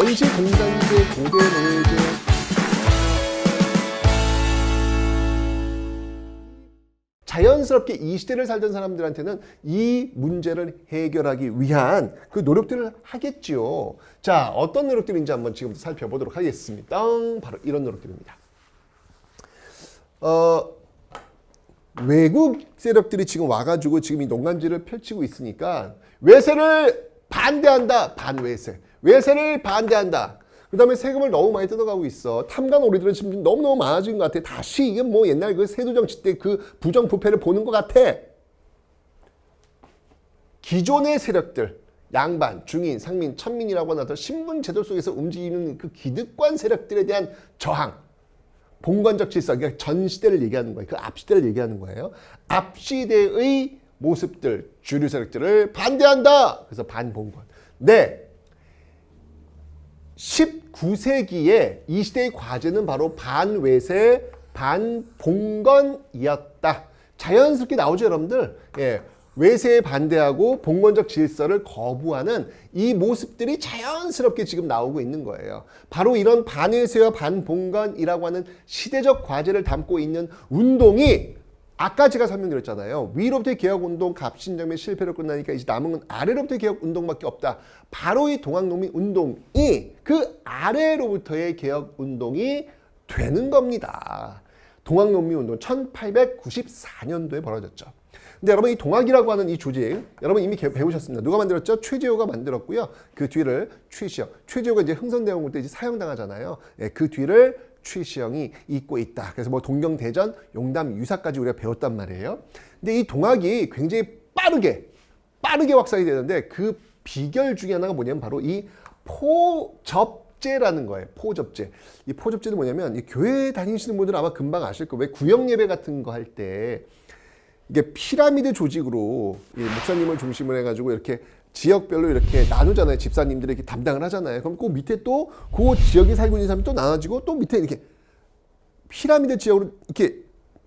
원시 공산제, 고대 노예제, 자연스럽게 이 시대를 살던 사람들한테는 이 문제를 해결하기 위한 그 노력들을 하겠지요. 자, 어떤 노력들인지 한번 지금부터 살펴보도록 하겠습니다. 바로 이런 노력들입니다. 외국 세력들이 지금 와가지고 지금 이 농간지를 펼치고 있으니까 외세를 반대한다. 반외세. 외세를 반대한다. 그 다음에 세금을 너무 많이 뜯어가고 있어. 탐관 오리들은 지금 너무너무 많아진 것 같아. 다시 이게 뭐 옛날 그 세조정치 때 그 부정부패를 보는 것 같아. 기존의 세력들, 양반, 중인, 상민, 천민이라고 하는 어떤 신분제도 속에서 움직이는 그 기득권 세력들에 대한 저항, 봉건적 질서, 그러니까 전 시대를 얘기하는 거예요. 그 앞 시대를 얘기하는 거예요. 앞 시대의 모습들, 주류 세력들을 반대한다. 그래서 반봉건. 네. 19세기에 이 시대의 과제는 바로 반외세, 반봉건이었다. 자연스럽게 나오죠, 여러분들. 예. 외세에 반대하고 봉건적 질서를 거부하는 이 모습들이 자연스럽게 지금 나오고 있는 거예요. 바로 이런 반외세와 반봉건이라고 하는 시대적 과제를 담고 있는 운동이 아까 제가 설명드렸잖아요. 위로부터의 개혁운동, 갑신정변 실패로 끝나니까 이제 남은 건 아래로부터의 개혁운동밖에 없다. 바로 이 동학농민운동이 그 아래로부터의 개혁운동이 되는 겁니다. 동학농민운동 1894년도에 벌어졌죠. 근데 여러분 이 동학이라고 하는 이 조직 여러분 이미 배우셨습니다. 누가 만들었죠? 최재호가 만들었고요. 그 뒤를 최시영. 최재호가 이제 흥선대원군 때 이제 사형당하잖아요. 예, 그 뒤를 최시영이 잇고 있다. 그래서 뭐 동경대전, 용담, 유사까지 우리가 배웠단 말이에요. 근데 이 동학이 굉장히 빠르게 확산이 되는데 그 비결 중에 하나가 뭐냐면 바로 이 포접제라는 거예요. 포접제. 이 포접제는 뭐냐면 이 교회 다니시는 분들은 아마 금방 아실 거예요. 왜 구역 예배 같은 거 할 때 이게 피라미드 조직으로 이 목사님을 중심으로 해가지고 이렇게 지역별로 이렇게 나누잖아요. 집사님들이 이렇게 담당을 하잖아요. 그럼 그 밑에 또 그 지역에 살고 있는 사람이 또 나눠지고 또 밑에 이렇게 피라미드 지역으로 이렇게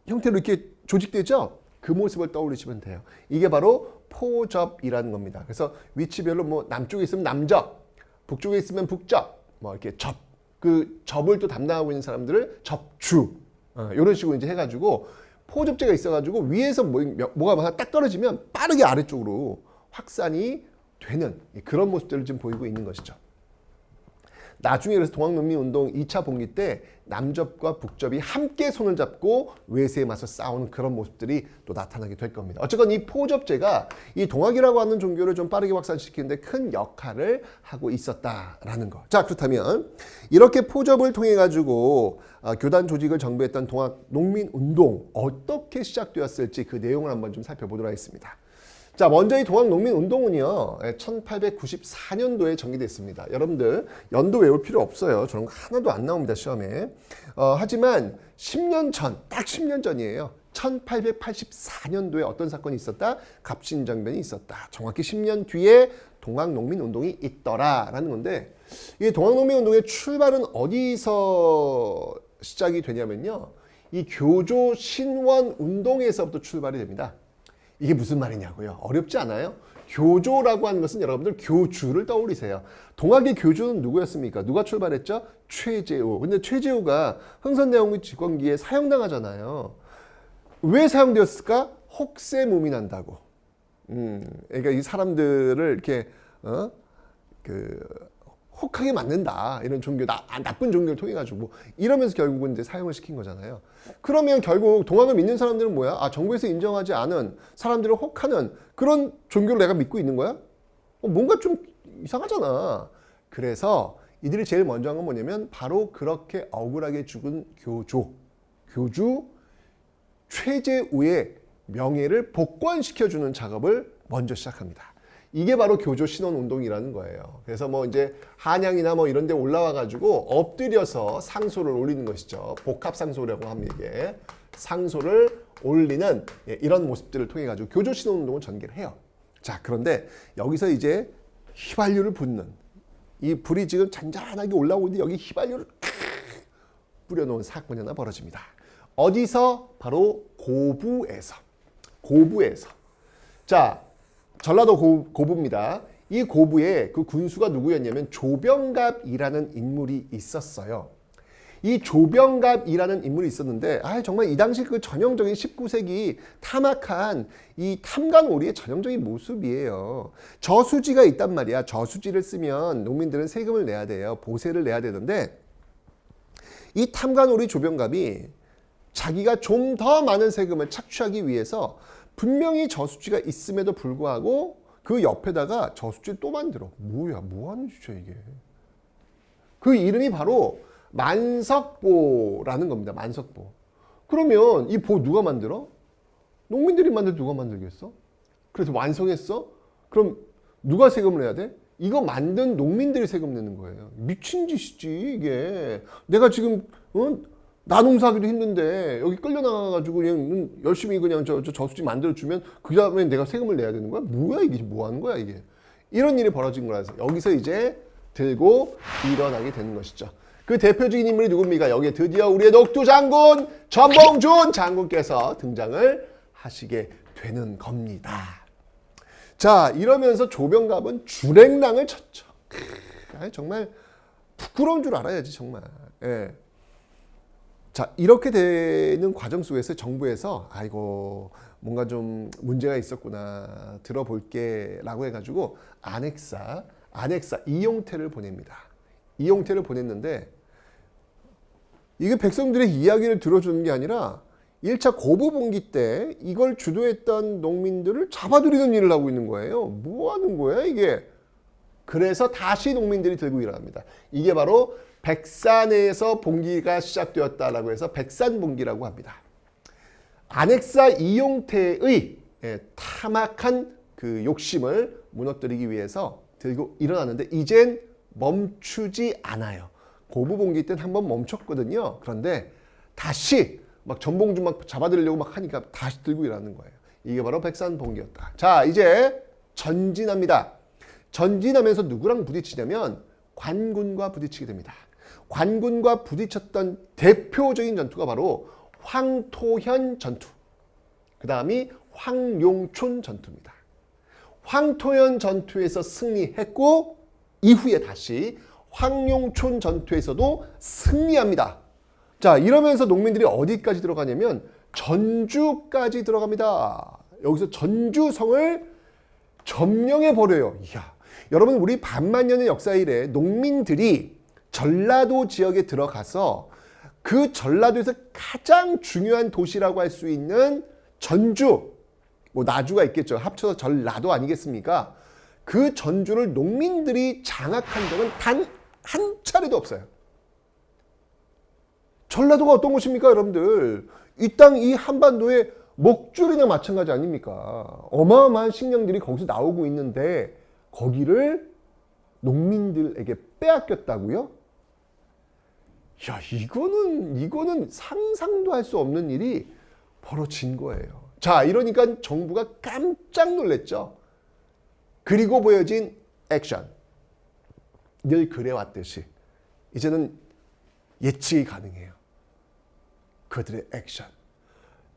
형태로 이렇게 조직되죠. 그 모습을 떠올리시면 돼요. 이게 바로 포접이라는 겁니다. 그래서 위치별로 뭐 남쪽에 있으면 남접, 북쪽에 있으면 북접, 뭐 이렇게 접, 그 접을 또 담당하고 있는 사람들을 접주, 이런 식으로 이제 해가지고 포접제가 있어가지고 위에서 뭐가 하나 딱 떨어지면 빠르게 아래쪽으로 확산이 되는 그런 모습들을 지금 보이고 있는 것이죠. 나중에 그래서 동학농민운동 2차 봉기 때 남접과 북접이 함께 손을 잡고 외세에 맞서 싸우는 그런 모습들이 또 나타나게 될 겁니다. 어쨌건 이 포접제가 이 동학이라고 하는 종교를 좀 빠르게 확산시키는데 큰 역할을 하고 있었다라는 거. 자, 그렇다면 이렇게 포접을 통해 가지고 교단 조직을 정비했던 동학농민운동 어떻게 시작되었을지 그 내용을 한번 좀 살펴보도록 하겠습니다. 자, 먼저 이 동학농민운동은요 1894년도에 전개됐습니다. 여러분들 연도 외울 필요 없어요. 저런 거 하나도 안 나옵니다, 시험에. 하지만 10년 전, 딱 10년 전이에요. 1884년도에 어떤 사건이 있었다? 갑신정변이 있었다. 정확히 10년 뒤에 동학농민운동이 있더라라는 건데, 이 동학농민운동의 출발은 어디서 시작이 되냐면요, 이 교조 신원 운동에서부터 출발이 됩니다. 이게 무슨 말이냐고요? 어렵지 않아요? 교조라고 하는 것은 여러분들 교주를 떠올리세요. 동학의 교주는 누구였습니까? 누가 출발했죠? 최재우. 근데 최재우가 흥선대원군 집권기에 사형당하잖아요. 왜 사형되었을까? 혹세무민한다고. 그러니까 이 사람들을 이렇게 혹하게 만든다. 이런 종교, 나쁜 종교를 통해 가지고 이러면서 결국은 이제 사용을 시킨 거잖아요. 그러면 결국 동학을 믿는 사람들은 뭐야? 정부에서 인정하지 않은 사람들을 혹하는 그런 종교를 내가 믿고 있는 거야? 뭔가 좀 이상하잖아. 그래서 이들이 제일 먼저 한 건 뭐냐면 바로 그렇게 억울하게 죽은 교주 최재우의 명예를 복권시켜주는 작업을 먼저 시작합니다. 이게 바로 교조 신원 운동이라는 거예요. 그래서 뭐 이제 한양이나 뭐 이런 데 올라와 가지고 엎드려서 상소를 올리는 것이죠. 복합 상소라고 합니다. 이게 상소를 올리는 이런 모습들을 통해 가지고 교조 신원 운동을 전개를 해요. 자, 그런데 여기서 이제 휘발유를 붓는 이 불이 지금 잔잔하게 올라오고 있는데 여기 휘발유를 뿌려놓은 사건이 하나 벌어집니다. 어디서? 바로 고부에서. 자, 전라도 고부입니다. 이 고부에 그 군수가 누구였냐면 조병갑이라는 인물이 있었어요. 이 조병갑이라는 인물이 있었는데 정말 이 당시 그 전형적인 19세기 탐악한 이 탐관오리의 전형적인 모습이에요. 저수지가 있단 말이야. 저수지를 쓰면 농민들은 세금을 내야 돼요. 보세를 내야 되는데 이 탐관오리 조병갑이 자기가 좀 더 많은 세금을 착취하기 위해서 분명히 저수지가 있음에도 불구하고 그 옆에다가 저수지를 또 만들어. 뭐야, 뭐 하는 짓이야 이게. 그 이름이 바로 만석보라는 겁니다. 만석보. 그러면 이 보 누가 만들어? 농민들이 만들 누가 만들겠어? 그래서 완성했어? 그럼 누가 세금을 내야 돼? 이거 만든 농민들이 세금 내는 거예요. 미친 짓이지 이게. 내가 지금 나농사하기도 힘든데 여기 끌려나가가지고 그냥 열심히 그냥 저수지 만들어주면 그 다음에 내가 세금을 내야 되는 거야? 뭐야 이게, 뭐 하는 거야 이게. 이런 일이 벌어진 거라서 여기서 이제 들고 일어나게 되는 것이죠. 그 대표적인 인물이 누굽니까? 여기에 드디어 우리의 녹두 장군 전봉준 장군께서 등장을 하시게 되는 겁니다. 자, 이러면서 조병갑은 주랭랑을 쳤죠. 정말 부끄러운 줄 알아야지 정말. 예. 자, 이렇게 되는 과정 속에서 정부에서 아이고 뭔가 좀 문제가 있었구나 들어볼게 라고 해가지고 안핵사 이용태를 보냅니다. 이용태를 보냈는데 이게 백성들의 이야기를 들어주는 게 아니라 1차 고부봉기 때 이걸 주도했던 농민들을 잡아들이는 일을 하고 있는 거예요. 뭐 하는 거야 이게. 그래서 다시 농민들이 들고 일어납니다. 이게 바로 백산에서 봉기가 시작되었다라고 해서 백산봉기라고 합니다. 안핵사 이용태의 탐악한 그 욕심을 무너뜨리기 위해서 들고 일어났는데 이젠 멈추지 않아요. 고부봉기 때는 한번 멈췄거든요. 그런데 다시 막 전봉준 막 잡아들이려고 막 하니까 다시 들고 일어나는 거예요. 이게 바로 백산봉기였다. 자, 이제 전진합니다. 전진하면서 누구랑 부딪히냐면 관군과 부딪히게 됩니다. 관군과 부딪혔던 대표적인 전투가 바로 황토현 전투. 그 다음이 황룡촌 전투입니다. 황토현 전투에서 승리했고 이후에 다시 황룡촌 전투에서도 승리합니다. 자, 이러면서 농민들이 어디까지 들어가냐면 전주까지 들어갑니다. 여기서 전주성을 점령해 버려요. 이야, 여러분 우리 반만년의 역사 이래 농민들이 전라도 지역에 들어가서 그 전라도에서 가장 중요한 도시라고 할 수 있는 전주, 뭐 나주가 있겠죠. 합쳐서 전라도 아니겠습니까? 그 전주를 농민들이 장악한 적은 단 한 차례도 없어요. 전라도가 어떤 곳입니까, 여러분들? 이 땅, 이 한반도의 목줄이나 마찬가지 아닙니까? 어마어마한 식량들이 거기서 나오고 있는데 거기를 농민들에게 빼앗겼다고요? 야, 이거는 상상도 할 수 없는 일이 벌어진 거예요. 자, 이러니까 정부가 깜짝 놀랐죠. 그리고 보여진 액션. 늘 그래왔듯이 이제는 예측이 가능해요. 그들의 액션.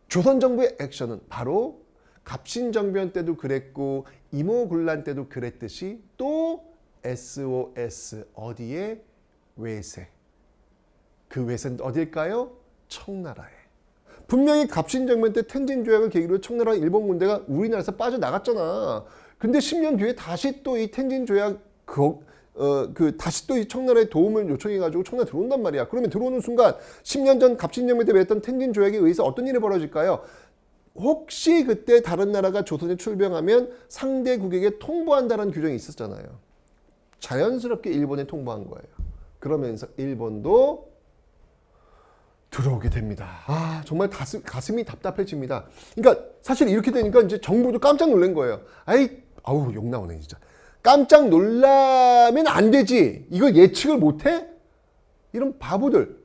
조선 정부의 액션은 바로 갑신정변 때도 그랬고 이모군란 때도 그랬듯이 또 SOS 어디에? 외세. 그 외세는 어딜까요? 청나라에. 분명히 갑신정변 때 텐진조약을 계기로 청나라 일본 군대가 우리나라에서 빠져나갔잖아. 근데 10년 뒤에 다시 또 이 텐진조약 다시 또 이 청나라의 도움을 요청해가지고 청나라 들어온단 말이야. 그러면 들어오는 순간 10년 전 갑신정변 때 맺었던 텐진조약에 의해서 어떤 일이 벌어질까요? 혹시 그때 다른 나라가 조선에 출병하면 상대국에게 통보한다는 규정이 있었잖아요. 자연스럽게 일본에 통보한 거예요. 그러면서 일본도 들어오게 됩니다. 아, 정말 가슴이 답답해집니다. 그러니까 사실 이렇게 되니까 이제 정부도 깜짝 놀란 거예요. 아우 욕 나오네 진짜. 깜짝 놀라면 안 되지. 이걸 예측을 못해? 이런 바보들.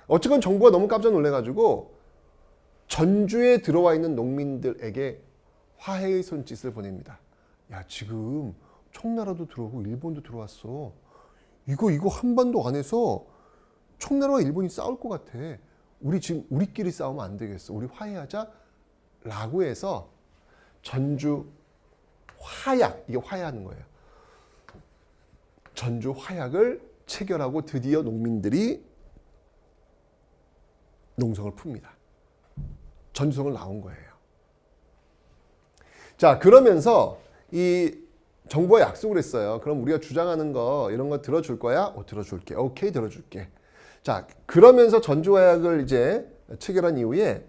어쨌건 정부가 너무 깜짝 놀래가지고 전주에 들어와 있는 농민들에게 화해의 손짓을 보냅니다. 야, 지금 청나라도 들어오고 일본도 들어왔어. 이거 한반도 안에서 청나라와 일본이 싸울 것 같아. 우리끼리 싸우면 안 되겠어. 우리 화해하자. 라고 해서 전주 화약, 이게 화야하는 거예요. 전주 화약을 체결하고 드디어 농민들이 농성을 풉니다. 전주성을 나온 거예요. 자, 그러면서 이 정부가 약속을 했어요. 그럼 우리가 주장하는 거 이런 거 들어줄 거야? 들어줄게. 오케이, 들어줄게. 자, 그러면서 전주화약을 이제 체결한 이후에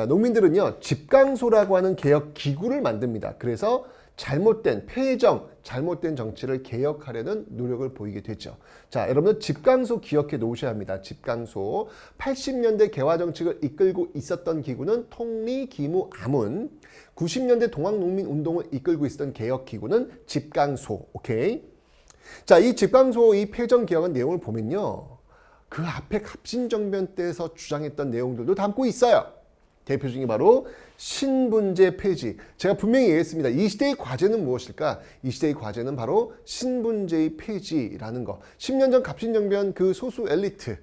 농민들은요, 집강소라고 하는 개혁 기구를 만듭니다. 그래서 잘못된 폐정, 잘못된 정치를 개혁하려는 노력을 보이게 되죠. 자, 여러분들 집강소 기억해 놓으셔야 합니다. 집강소. 80년대 개화 정책을 이끌고 있었던 기구는 통리기무아문, 90년대 동학농민운동을 이끌고 있었던 개혁 기구는 집강소. 오케이? 자, 이 집강소 이 폐정 개혁한 내용을 보면요, 그 앞에 갑신정변 때에서 주장했던 내용들도 담고 있어요. 대표 중에 바로 신분제 폐지. 제가 분명히 얘기했습니다. 이 시대의 과제는 무엇일까? 이 시대의 과제는 바로 신분제의 폐지라는 거. 10년 전 갑신정변 그 소수 엘리트,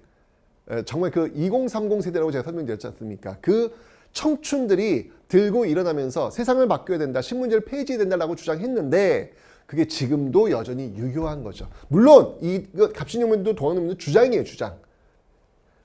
정말 그 2030 세대라고 제가 설명드렸지 않습니까? 그 청춘들이 들고 일어나면서 세상을 바뀌어야 된다, 신분제를 폐지해야 된다라고 주장했는데 그게 지금도 여전히 유효한 거죠. 물론 이 갑신정변도 동학농민도 주장이에요, 주장.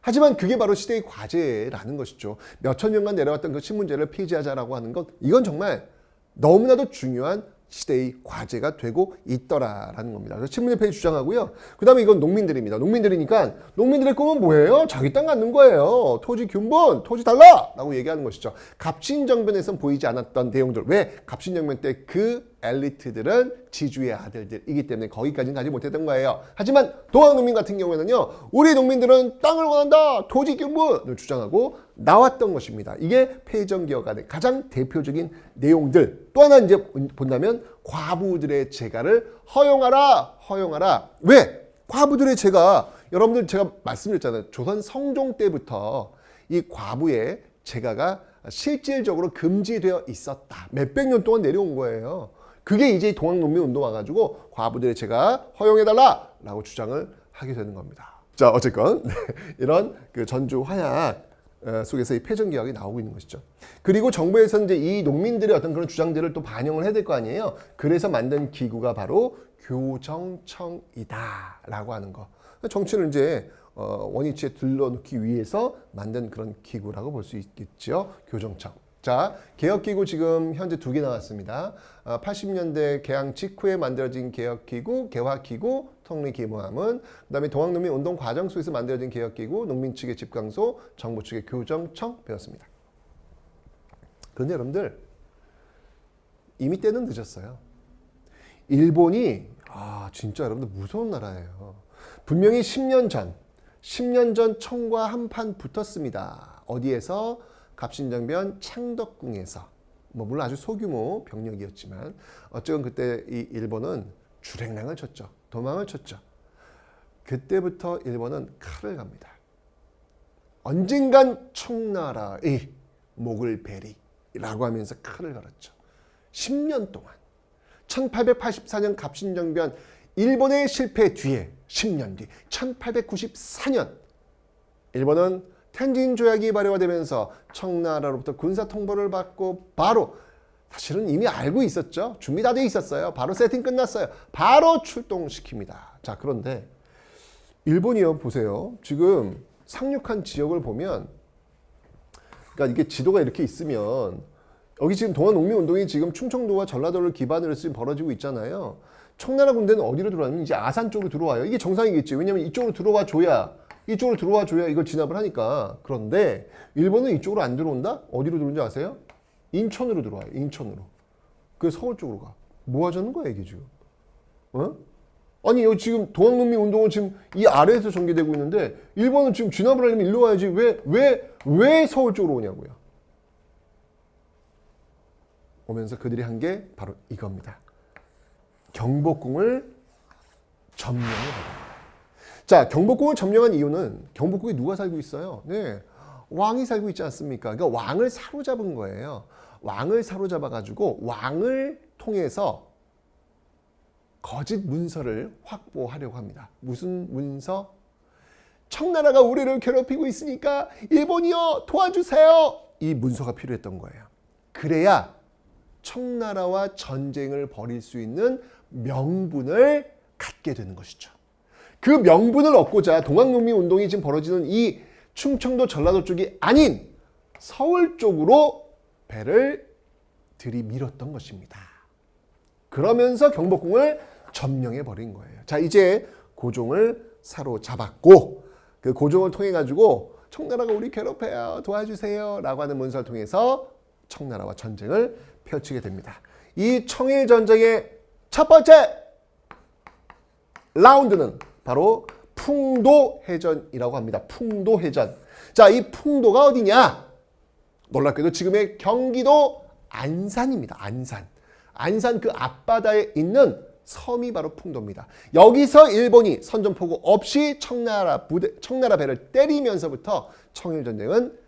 하지만 그게 바로 시대의 과제라는 것이죠. 몇천 년간 내려왔던 그 신분제를 폐지하자라고 하는 것, 이건 정말 너무나도 중요한 시대의 과제가 되고 있더라라는 겁니다. 그래서 신분제 폐지 주장하고요. 그 다음에 이건 농민들입니다. 농민들이니까 농민들의 꿈은 뭐예요? 자기 땅 갖는 거예요. 토지 균분, 토지 달라! 라고 얘기하는 것이죠. 갑신정변에선 보이지 않았던 내용들. 왜? 갑신정변 때 그 엘리트들은 지주의 아들들이기 때문에 거기까지는 가지 못했던 거예요. 하지만 동학농민 같은 경우에는요, 우리 농민들은 땅을 원한다, 토지 균분을 주장하고 나왔던 것입니다. 이게 폐정개혁안의 가장 대표적인 내용들. 또 하나 이제 본다면 과부들의 재가를 허용하라, 허용하라. 왜? 과부들의 재가, 여러분들 제가 말씀드렸잖아요. 조선 성종 때부터 이 과부의 재가가 실질적으로 금지되어 있었다. 몇백 년 동안 내려온 거예요. 그게 이제 동학농민 운동 와가지고 과부들의 재가 허용해달라 라고 주장을 하게 되는 겁니다. 자, 어쨌건 이런 그 전주 화약 속에서 이 폐정개혁이 나오고 있는 것이죠. 그리고 정부에서는 이제 이 농민들의 어떤 그런 주장들을 또 반영을 해야 될 거 아니에요. 그래서 만든 기구가 바로 교정청이다라고 하는 거. 정치를 이제 원위치에 들러놓기 위해서 만든 그런 기구라고 볼 수 있겠죠. 교정청. 자, 개혁기구 지금 현재 2개 나왔습니다. 80년대 개항 직후에 만들어진 개혁기구, 개화기구, 통리기무함은, 그 다음에 동학농민 운동 과정 속에서 만들어진 개혁기구, 농민 측의 집강소, 정부 측의 교정청 배웠습니다. 그런데 여러분들, 이미 때는 늦었어요. 일본이 진짜 여러분들 무서운 나라예요. 분명히 10년 전 청과 한판 붙었습니다. 어디에서? 갑신정변 창덕궁에서. 물론 아주 소규모 병력이었지만 어쨌든 그때 이 일본은 주랭랑을 쳤죠. 도망을 쳤죠. 그때부터 일본은 칼을 갑니다. 언젠간 청나라의 목을 베리라고 하면서 칼을 갈았죠. 10년 동안. 1884년 갑신정변 일본의 실패 뒤에 10년 뒤 1894년 일본은 텐진 조약이 발효가 되면서 청나라로부터 군사 통보를 받고 바로, 사실은 이미 알고 있었죠. 준비 다 돼 있었어요. 바로 세팅 끝났어요. 바로 출동시킵니다. 자, 그런데 일본이요, 보세요. 지금 상륙한 지역을 보면, 그러니까 이게 지도가 이렇게 있으면 여기 지금 동학농민운동이 지금 충청도와 전라도를 기반으로 해서 벌어지고 있잖아요. 청나라 군대는 어디로 들어가냐면 이제 아산 쪽으로 들어와요. 이게 정상이겠지. 왜냐면 이쪽으로 들어와 줘야 이걸 진압을 하니까. 그런데 일본은 이쪽으로 안 들어온다? 어디로 들어오는지 아세요? 인천으로 들어와요. 인천으로. 그래서 서울 쪽으로 가. 뭐 하자는 거야 이게 지금? 아니 여기 지금 동학농민 운동은 지금 이 아래에서 전개되고 있는데 일본은 지금 진압을 하려면 일로 와야지. 왜 서울 쪽으로 오냐고요. 오면서 그들이 한 게 바로 이겁니다. 경복궁을 점령해버립니다. 자, 경복궁을 점령한 이유는 경복궁에 누가 살고 있어요? 네, 왕이 살고 있지 않습니까? 그러니까 왕을 사로잡은 거예요. 왕을 사로잡아가지고 왕을 통해서 거짓 문서를 확보하려고 합니다. 무슨 문서? 청나라가 우리를 괴롭히고 있으니까 일본이요 도와주세요. 이 문서가 필요했던 거예요. 그래야 청나라와 전쟁을 벌일 수 있는 명분을 갖게 되는 것이죠. 그 명분을 얻고자 동학농민운동이 지금 벌어지는 이 충청도 전라도 쪽이 아닌 서울 쪽으로 배를 들이밀었던 것입니다. 그러면서 경복궁을 점령해 버린 거예요. 자, 이제 고종을 사로잡았고 그 고종을 통해 가지고 청나라가 우리 괴롭혀요, 도와주세요 라고 하는 문서를 통해서 청나라와 전쟁을 펼치게 됩니다. 이 청일전쟁의 첫 번째 라운드는 바로 풍도해전이라고 합니다. 풍도해전. 자, 이 풍도가 어디냐? 놀랍게도 지금의 경기도 안산입니다. 안산 그 앞바다에 있는 섬이 바로 풍도입니다. 여기서 일본이 선전포고 없이 청나라 배를 때리면서부터 청일전쟁은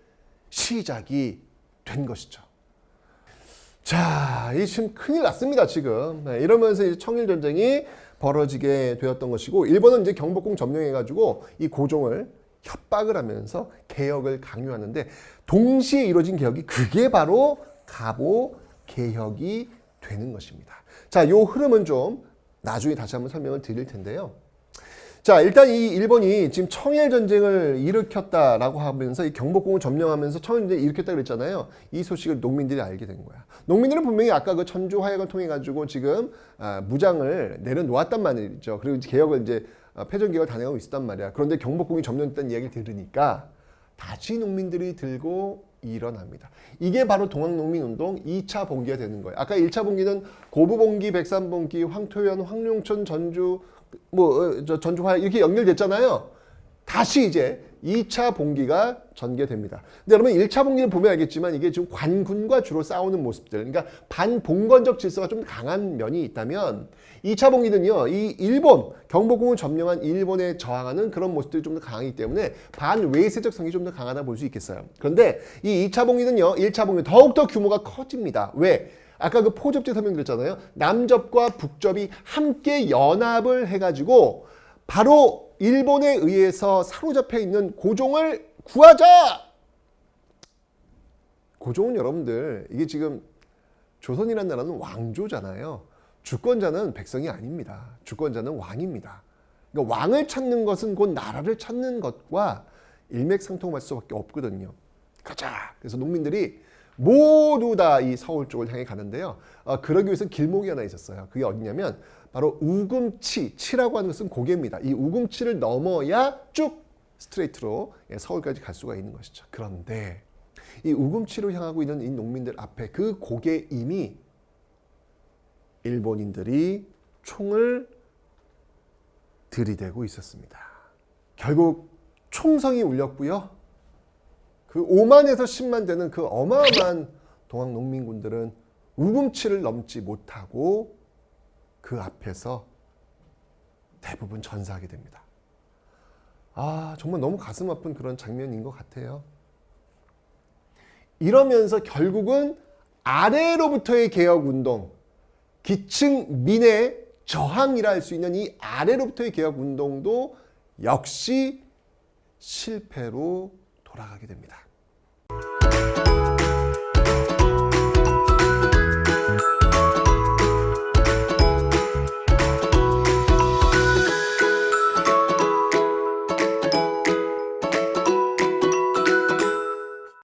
시작이 된 것이죠. 자, 이 지금 큰일 났습니다, 지금. 이러면서 이제 청일전쟁이 벌어지게 되었던 것이고, 일본은 이제 경복궁 점령해가지고 이 고종을 협박을 하면서 개혁을 강요하는데, 동시에 이루어진 개혁이 그게 바로 갑오 개혁이 되는 것입니다. 자, 요 흐름은 좀 나중에 다시 한번 설명을 드릴 텐데요. 자, 일단 이 일본이 지금 청일전쟁을 일으켰다라고 하면서 이 경복궁을 점령하면서 청일전쟁을 일으켰다 그랬잖아요. 이 소식을 농민들이 알게 된 거야. 농민들은 분명히 아까 그 천주 화약을 통해 가지고 지금 무장을 내려놓았단 말이죠. 그리고 개혁을 이제 패전 개혁을 단행하고 있었단 말이야. 그런데 경복궁이 점령됐다는 이야기를 들으니까 다시 농민들이 들고 일어납니다. 이게 바로 동학농민운동 2차 봉기가 되는 거예요. 아까 1차 봉기는 고부봉기, 백산봉기, 황토현, 황룡천, 전주, 전주화약 이렇게 연결됐잖아요. 다시 이제 2차 봉기가 전개됩니다. 근데 여러분 1차 봉기를 보면 알겠지만 이게 지금 관군과 주로 싸우는 모습들, 그러니까 반봉건적 질서가 좀 강한 면이 있다면 2차 봉기는요, 이 일본, 경복궁을 점령한 일본에 저항하는 그런 모습들이 좀 더 강하기 때문에 반외세적 성이 좀 더 강하다 볼 수 있겠어요. 그런데 이 2차 봉기는요, 1차 봉기 더욱더 규모가 커집니다. 왜? 아까 그 포접제 설명드렸잖아요. 남접과 북접이 함께 연합을 해가지고 바로 일본에 의해서 사로잡혀 있는 고종을 구하자! 고종은 여러분들, 이게 지금 조선이라는 나라는 왕조잖아요. 주권자는 백성이 아닙니다. 주권자는 왕입니다. 그러니까 왕을 찾는 것은 곧 나라를 찾는 것과 일맥상통할 수밖에 없거든요. 가자! 그래서 농민들이 모두 다 이 서울 쪽을 향해 가는데요. 그러기 위해서 길목이 하나 있었어요. 그게 어디냐면 바로 우금치, 치라고 하는 것은 고개입니다. 이 우금치를 넘어야 쭉 스트레이트로 서울까지 갈 수가 있는 것이죠. 그런데 이 우금치로 향하고 있는 이 농민들 앞에 그 고개 이미 일본인들이 총을 들이대고 있었습니다. 결국 총성이 울렸고요. 그 5만에서 10만 되는 그 어마어마한 동학 농민군들은 우금치를 넘지 못하고 그 앞에서 대부분 전사하게 됩니다. 정말 너무 가슴 아픈 그런 장면인 것 같아요. 이러면서 결국은 아래로부터의 개혁운동, 기층 민의 저항이라 할 수 있는 이 아래로부터의 개혁운동도 역시 실패로 돌아가게 됩니다.